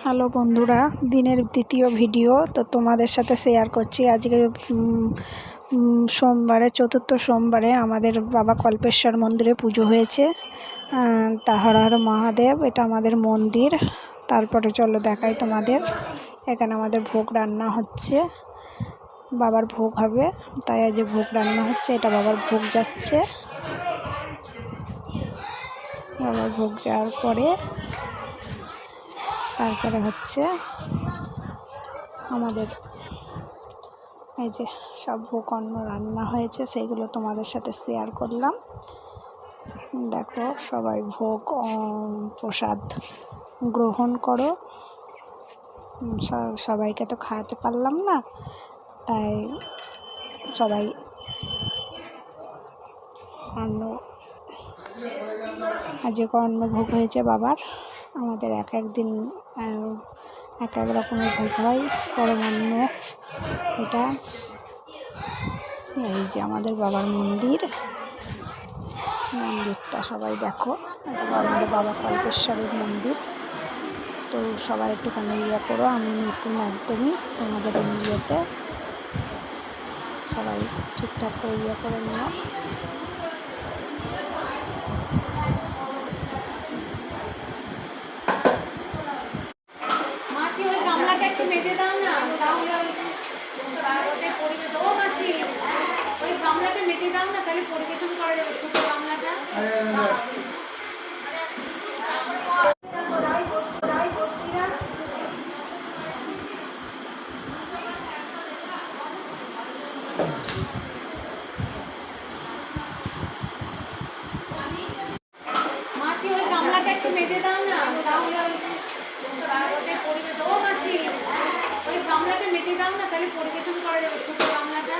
Hello বন্ধুরা, দিনের দ্বিতীয় ভিডিও তো তোমাদের সাথে শেয়ার করছি। আজকে সোমবারে, চতুর্থ সোমবারে আমাদের বাবা কল্পেশ্বর মন্দিরে পুজো হয়েছে। তা হর হর মহাদেব, এটা আমাদের মন্দির। তারপরে চলো দেখাই তোমাদের। এখানে আমাদের ভোগ রান্না হচ্ছে, বাবার ভোগ হবে, তাই আজ ভোগ রান্না হচ্ছে। এটা বাবার ভোগ যাচ্ছে। বাবার ভোগ যাওয়ার পরে তারপরে হচ্ছে আমাদের এই যে সব ভোগ অন্ন রান্না হয়েছে, সেইগুলো তোমাদের সাথে শেয়ার করলাম। দেখো, সবাই ভোগ প্রসাদ গ্রহণ করো। সবাইকে তো খাওয়াতে পারলাম না, তাই সবাই আজকে অন্নভোগ হয়েছে বাবার। আমাদের এক এক দিন এক এক রকমের ভোগ হয়, পরমান্ন। এটা এই যে আমাদের বাবার মন্দিরটা সবাই দেখো। এটা আমাদের বাবা কল্পেশ্বরের মন্দির। তো সবাই একটুখানি ইয়ে করো, আমি নতুন একদমই তোমাদের ইয়েতে সবাই ঠিকঠাক করে ইয়ে করে নিও। একটু মেজে দাও না, তাহলে ওদের পরিবেশন। ও মাসি, ওই গামলাটা মেজে দাও না, তাহলে পরিবেশন করা যাবে। ছোট গামলাটা মাসি, ওই গামলাটা একটু মেজে দাও না, তাহলে ওদের পরিবেশন। ও মাসি, ওই গামলাটা মেজে দাও না, তাহলে পরিবেশন করা যাবে। ছোট গামলাটা